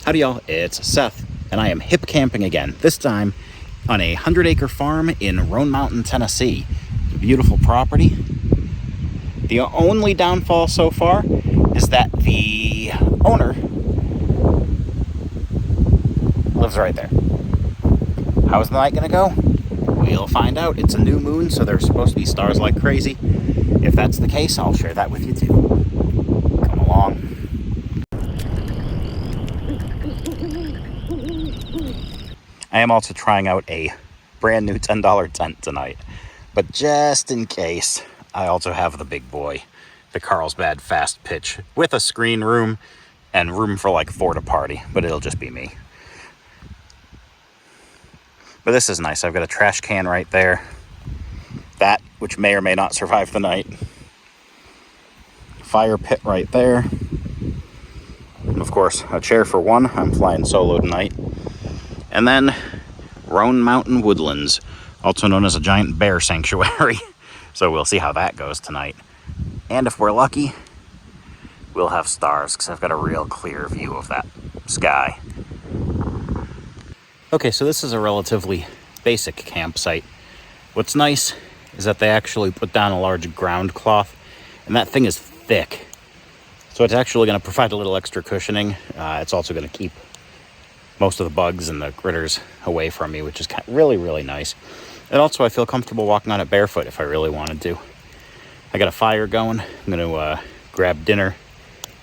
Howdy y'all, it's Seth, and I am hip camping again, this time on a 100-acre farm in Roan Mountain, Tennessee. It's a beautiful property. The only downfall so far is that the owner lives right there. How's the night gonna go? We'll find out. It's a new moon, so there's supposed to be stars like crazy. If that's the case, I'll share that with you too. Come along. I am also trying out a brand new $10 tent tonight, but just in case, I also have the big boy, the Carlsbad Fast Pitch, with a screen room and room for like 4 to party, but it'll just be me. But this is nice. I've got a trash can right there, that which may or may not survive the night, fire pit right there, and of course a chair for one. I'm flying solo tonight. And then Roan Mountain Woodlands, also known as a giant bear sanctuary. So we'll see how that goes tonight. And if we're lucky, we'll have stars, because I've got a real clear view of that sky. Okay, so this is a relatively basic campsite. What's nice is that they actually put down a large ground cloth, and that thing is thick. So it's actually going to provide a little extra cushioning. It's also going to keep most of the bugs and the critters away from me, which is really, really nice. And also I feel comfortable walking on it barefoot if I really wanted to. I got a fire going. I'm going to grab dinner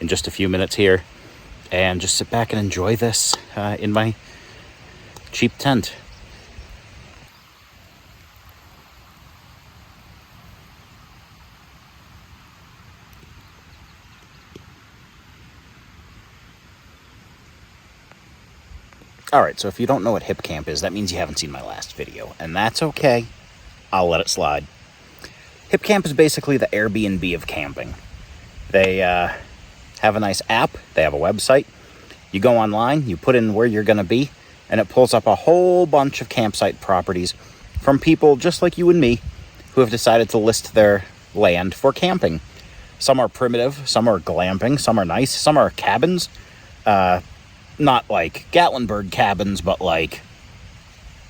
in just a few minutes here and just sit back and enjoy this in my cheap tent. Alright, so if you don't know what HipCamp is, that means you haven't seen my last video, and that's okay. I'll let it slide. HipCamp is basically the Airbnb of camping. They have a nice app, they have a website. You go online, you put in where you're going to be, and it pulls up a whole bunch of campsite properties from people just like you and me who have decided to list their land for camping. Some are primitive, some are glamping, some are nice, some are cabins. Not like Gatlinburg cabins, but like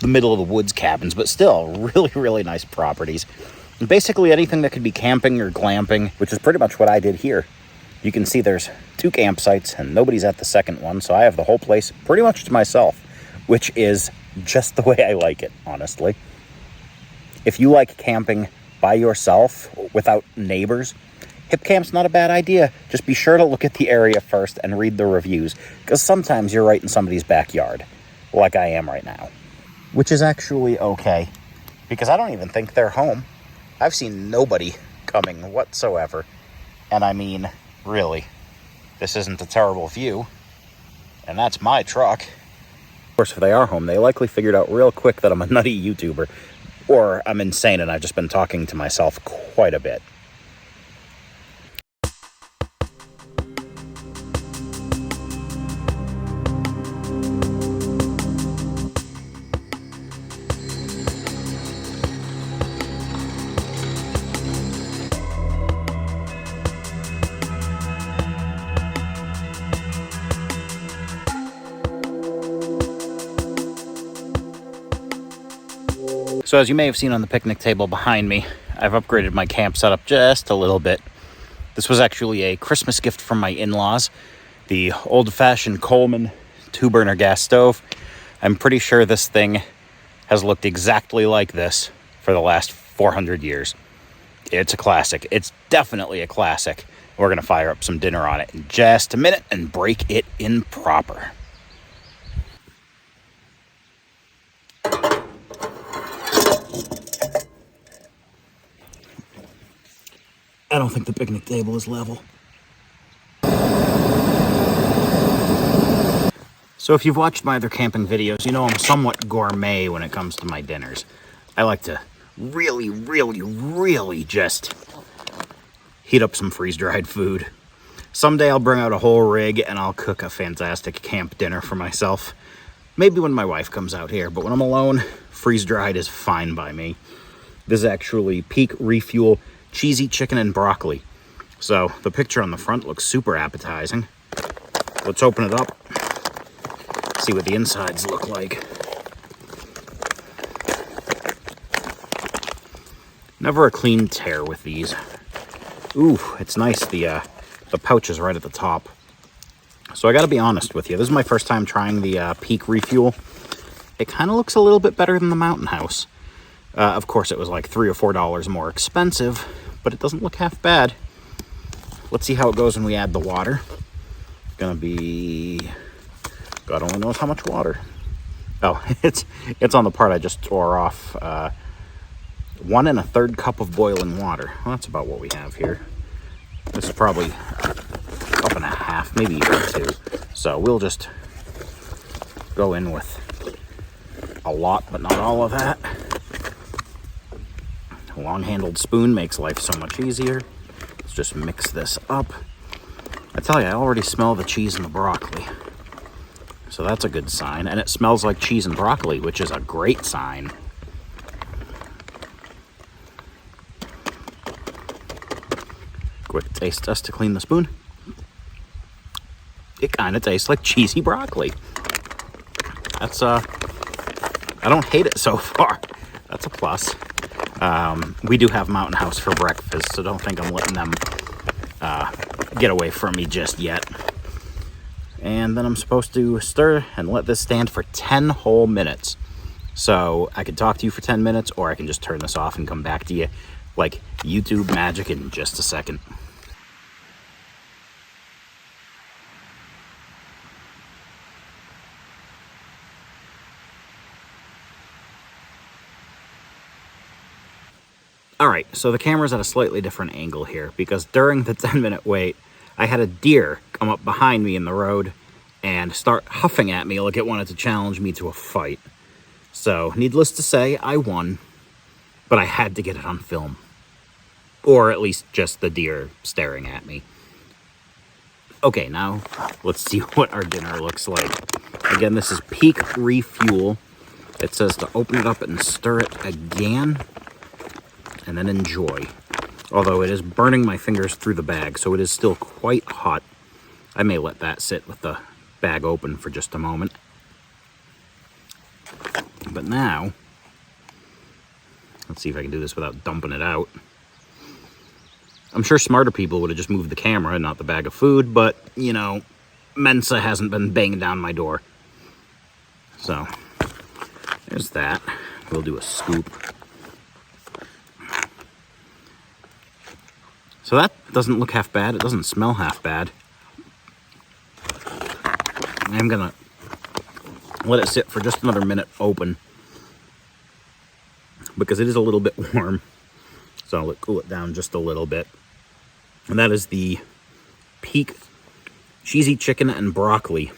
the middle of the woods cabins, but still really, really nice properties. And basically anything that could be camping or glamping, which is pretty much what I did here. You can see there's 2 campsites and nobody's at the second one, so I have the whole place pretty much to myself, which is just the way I like it, honestly. If you like camping by yourself without neighbors, HipCamp's not a bad idea. Just be sure to look at the area first and read the reviews, because sometimes you're right in somebody's backyard, like I am right now. Which is actually okay, because I don't even think they're home. I've seen nobody coming whatsoever. And I mean, really, this isn't a terrible view, and that's my truck. Of course, if they are home, they likely figured out real quick that I'm a nutty YouTuber, or I'm insane and I've just been talking to myself quite a bit. So as you may have seen on the picnic table behind me, I've upgraded my camp setup just a little bit. This was actually a Christmas gift from my in-laws, the old-fashioned Coleman 2-burner gas stove. I'm pretty sure this thing has looked exactly like this for the last 400 years. It's a classic. It's definitely a classic. We're going to fire up some dinner on it in just a minute and break it in proper. I don't think the picnic table is level. So if you've watched my other camping videos, you know I'm somewhat gourmet when it comes to my dinners. I like to really, really, really just heat up some freeze-dried food. Someday I'll bring out a whole rig and I'll cook a fantastic camp dinner for myself. Maybe when my wife comes out here, but when I'm alone, freeze-dried is fine by me. This is actually PEAK REFUEL cheesy chicken and broccoli. So the picture on the front looks super appetizing. Let's open it up see what the insides look like. Never a clean tear with these. Ooh, it's nice. The pouch is right at the top. So I gotta be honest with you. This is my first time trying the PEAK Refuel. It kind of looks a little bit better than the Mountain House. Of course, it was like $3 or $4 more expensive, but it doesn't look half bad. Let's see how it goes when we add the water. It's gonna be... God only knows how much water. Oh, it's on the part I just tore off. 1 1/3 cup of boiling water. Well, that's about what we have here. This is probably a cup and a half, maybe even 2. So we'll just go in with a lot, but not all of that. A long-handled spoon makes life so much easier. Let's just mix this up. I tell you, I already smell the cheese and the broccoli. So that's a good sign. And it smells like cheese and broccoli, which is a great sign. Quick taste test to clean the spoon. It kind of tastes like cheesy broccoli. That's, I don't hate it so far. That's a plus. We do have Mountain House for breakfast, so don't think I'm letting them get away from me just yet. And then I'm supposed to stir and let this stand for 10 whole minutes. So I can talk to you for 10 minutes, or I can just turn this off and come back to you like YouTube magic in just a second. Alright, so the camera's at a slightly different angle here, because during the 10-minute wait, I had a deer come up behind me in the road and start huffing at me like it wanted to challenge me to a fight. So, needless to say, I won, but I had to get it on film. Or at least just the deer staring at me. Okay, now let's see what our dinner looks like. Again, this is PEAK Refuel. It says to open it up and stir it again, and then enjoy. Although it is burning my fingers through the bag, so it is still quite hot. I may let that sit with the bag open for just a moment. But now, let's see if I can do this without dumping it out. I'm sure smarter people would have just moved the camera and not the bag of food, but, you know, Mensa hasn't been banging down my door. So, there's that. We'll do a scoop. So that doesn't look half bad. It doesn't smell half bad. I'm gonna let it sit for just another minute open, because it is a little bit warm. So I'll cool it down just a little bit. And that is the PEAK cheesy chicken and broccoli.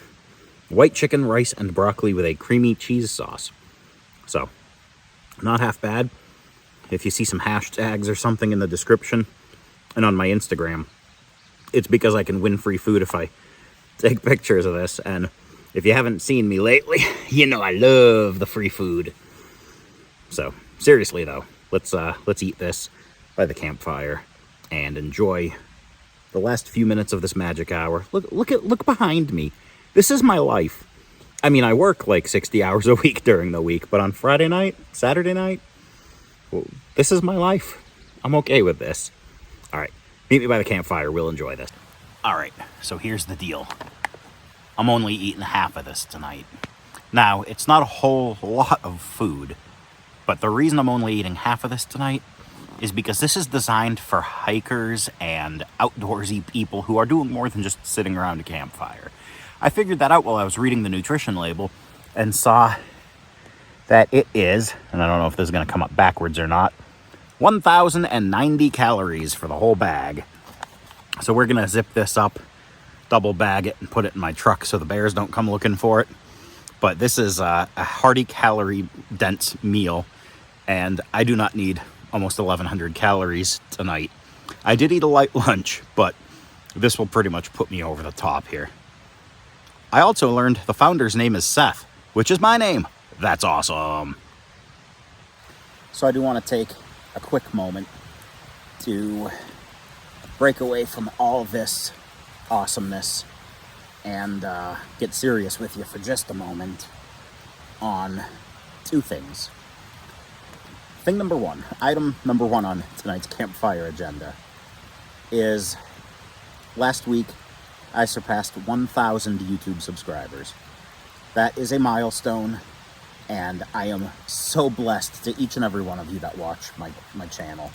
White chicken, rice, and broccoli with a creamy cheese sauce. So, not half bad. If you see some hashtags or something in the description and on my Instagram, it's because I can win free food if I take pictures of this. And if you haven't seen me lately, you know I love the free food. So, seriously though, let's eat this by the campfire and enjoy the last few minutes of this magic hour. Look behind me. This is my life. I mean, I work like 60 hours a week during the week, but on Friday night, Saturday night, well, this is my life. I'm okay with this. All right, meet me by the campfire. We'll enjoy this. All right, so here's the deal. I'm only eating half of this tonight. Now, it's not a whole lot of food, but the reason I'm only eating half of this tonight is because this is designed for hikers and outdoorsy people who are doing more than just sitting around a campfire. I figured that out while I was reading the nutrition label and saw that it is, and I don't know if this is going to come up backwards or not, 1,090 calories for the whole bag. So we're going to zip this up, double bag it, and put it in my truck so the bears don't come looking for it. But this is a hearty, calorie-dense meal, and I do not need almost 1,100 calories tonight. I did eat a light lunch, but this will pretty much put me over the top here. I also learned the founder's name is Seth, which is my name. That's awesome. So I do want to take a quick moment to break away from all this awesomeness and get serious with you for just a moment on two things. Thing number one, item number one on tonight's campfire agenda is last week I surpassed 1,000 YouTube subscribers. That is a milestone, and I am so blessed to each and every one of you that watch my channel.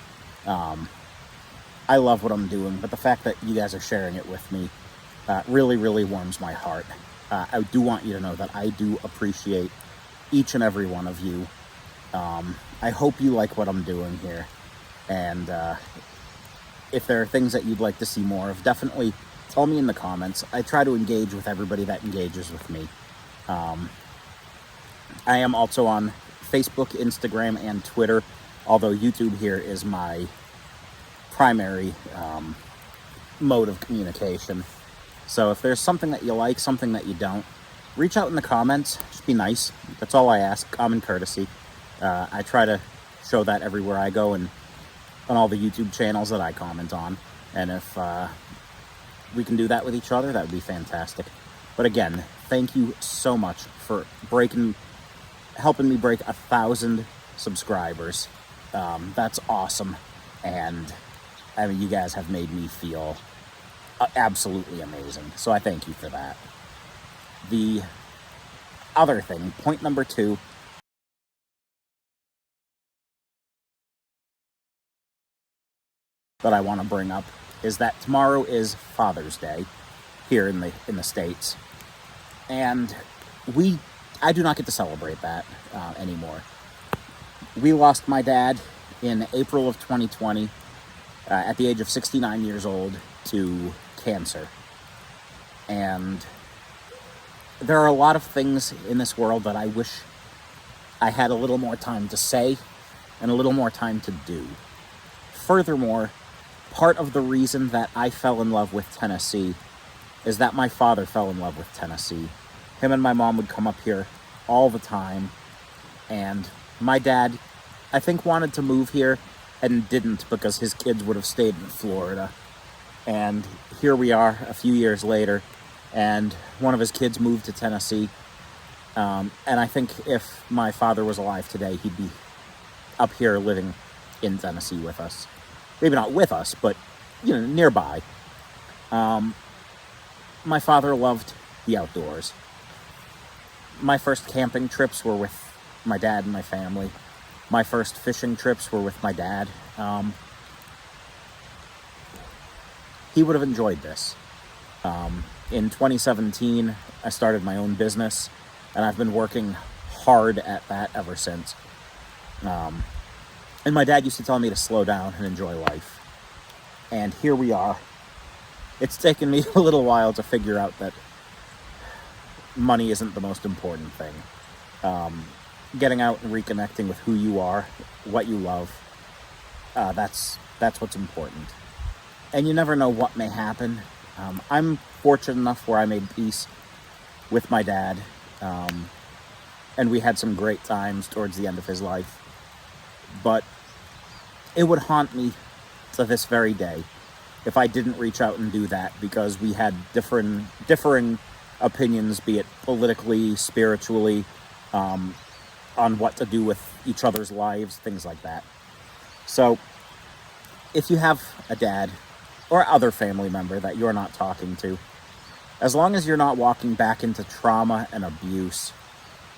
I love what I'm doing, but the fact that you guys are sharing it with me really, really warms my heart. I do want you to know that I do appreciate each and every one of you. I hope you like what I'm doing here, and if there are things that you'd like to see more of, definitely tell me in the comments. I try to engage with everybody that engages with me. I am also on Facebook, Instagram, and Twitter, although YouTube here is my primary mode of communication. So if there's something that you like, something that you don't, reach out in the comments. Just be nice. That's all I ask. Common courtesy. I try to show that everywhere I go and on all the YouTube channels that I comment on. And if we can do that with each other, that would be fantastic. But again, thank you so much for helping me break 1,000 subscribers. That's awesome. And I mean, you guys have made me feel absolutely amazing. So I thank you for that. The other thing, point number two, that I want to bring up is that tomorrow is Father's Day here in the States, and I do not get to celebrate that anymore. We lost my dad in April of 2020 at the age of 69 years old to cancer, and there are a lot of things in this world that I wish I had a little more time to say and a little more time to do. Furthermore, part of the reason that I fell in love with Tennessee is that my father fell in love with Tennessee. Him and my mom would come up here all the time, and my dad, I think, wanted to move here and didn't because his kids would have stayed in Florida. And here we are a few years later, and one of his kids moved to Tennessee. And I think if my father was alive today, he'd be up here living in Tennessee with us. Maybe not with us, but, you know, nearby. My father loved the outdoors. My first camping trips were with my dad and my family. My first fishing trips were with my dad. He would have enjoyed this. In 2017, I started my own business, and I've been working hard at that ever since. And my dad used to tell me to slow down and enjoy life. And here we are. It's taken me a little while to figure out that money isn't the most important thing. Getting out and reconnecting with who you are, what you love, that's what's important. And you never know what may happen. I'm fortunate enough where I made peace with my dad. And we had some great times towards the end of his life. But it would haunt me to this very day if I didn't reach out and do that, because we had differing opinions, be it politically, spiritually, on what to do with each other's lives, things like that. So if you have a dad or other family member that you're not talking to, as long as you're not walking back into trauma and abuse,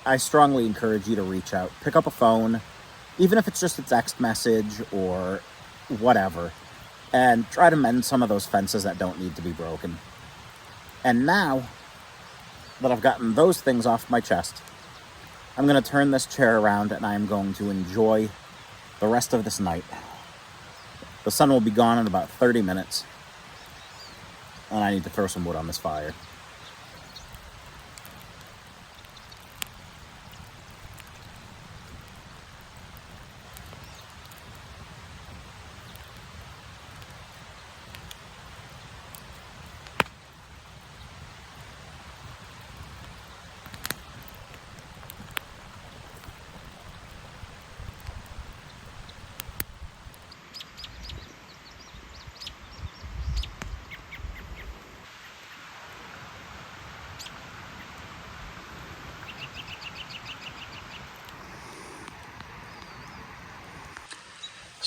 I strongly encourage you to reach out. Pick up a phone, even if it's just a text message or whatever, and try to mend some of those fences that don't need to be broken. And now that I've gotten those things off my chest, I'm going to turn this chair around and I am going to enjoy the rest of this night. The sun will be gone in about 30 minutes, and I need to throw some wood on this fire.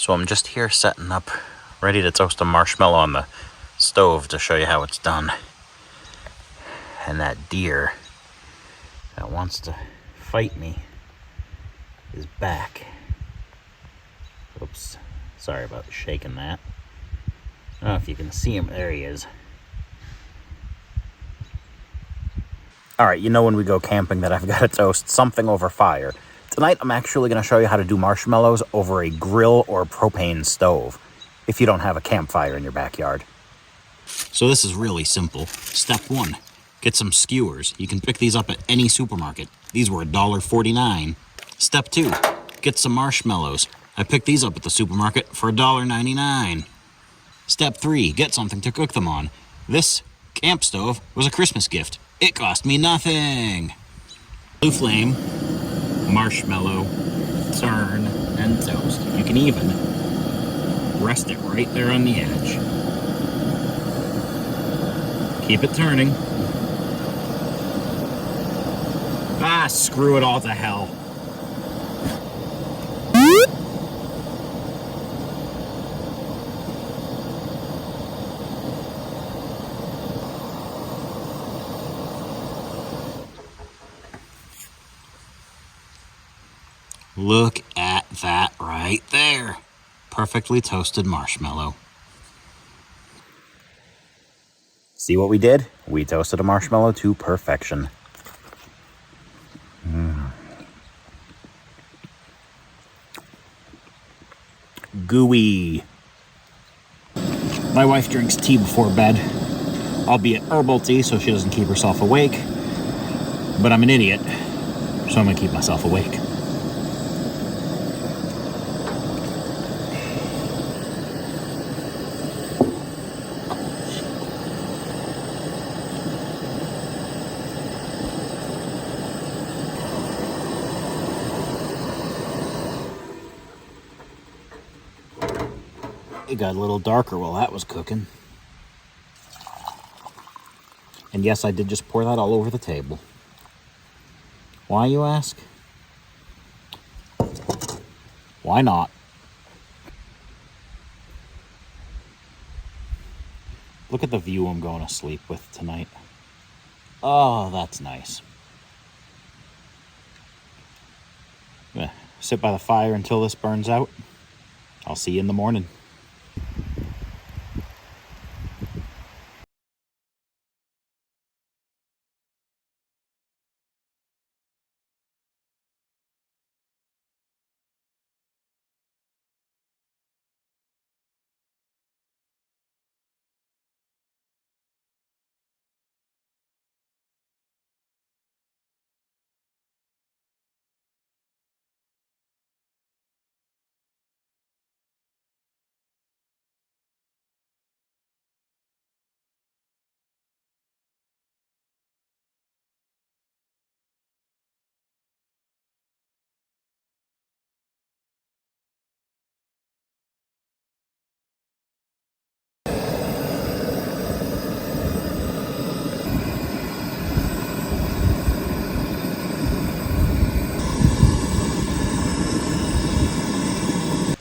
So I'm just here setting up, ready to toast a marshmallow on the stove to show you how it's done. And that deer that wants to fight me is back. Oops, sorry about shaking that. I don't know if you can see him. There he is. Alright, you know when we go camping that I've got to toast something over fire. Tonight I'm actually going to show you how to do marshmallows over a grill or propane stove, if you don't have a campfire in your backyard. So this is really simple. Step 1, get some skewers. You can pick these up at any supermarket. These were $1.49. Step 2, get some marshmallows. I picked these up at the supermarket for $1.99. Step 3, get something to cook them on. This camp stove was a Christmas gift. It cost me nothing. Blue flame, marshmallow, turn, and toast. You can even rest it right there on the edge. Keep it turning. Ah, screw it all to hell. Look at that right there. Perfectly toasted marshmallow. See what we did? We toasted a marshmallow to perfection. Gooey. My wife drinks tea before bed, albeit herbal tea so she doesn't keep herself awake. But I'm an idiot, so I'm gonna keep myself awake. It got a little darker while that was cooking. And yes, I did just pour that all over the table. Why, you ask? Why not? Look at the view I'm going to sleep with tonight. Oh, that's nice. I'm gonna sit by the fire until this burns out. I'll see you in the morning.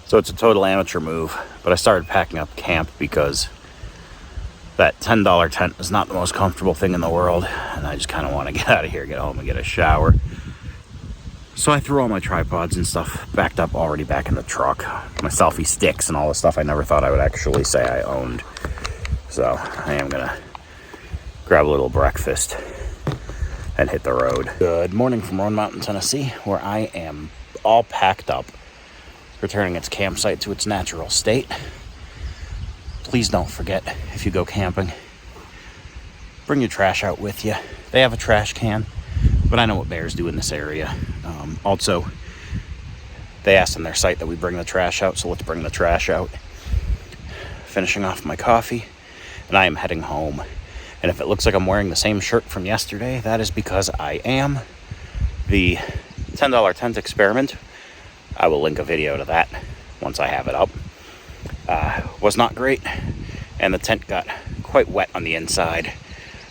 So it's a total amateur move, but I started packing up camp because that $10 tent is not the most comfortable thing in the world, and I just kind of want to get out of here, get home, and get a shower. So I threw all my tripods and stuff backed up already back in the truck. My selfie sticks and all the stuff I never thought I would actually say I owned. So I am going to grab a little breakfast and hit the road. Good morning from Roan Mountain, Tennessee, where I am all packed up, returning its campsite to its natural state. Please don't forget, if you go camping, bring your trash out with you. They have a trash can, but I know what bears do in this area. Also, they asked on their site that we bring the trash out, so let's bring the trash out. Finishing off my coffee, and I am heading home. And if it looks like I'm wearing the same shirt from yesterday, that is because I am. The $10 tent experiment, I will link a video to that once I have it up, was not great, and the tent got quite wet on the inside,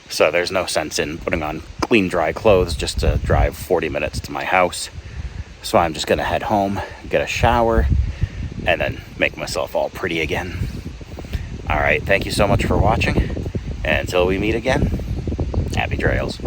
so there's no sense in putting on clean, dry clothes just to drive 40 minutes to my house. So I'm just gonna head home, get a shower, and then make myself all pretty again. All right, thank you so much for watching, and until we meet again, happy trails.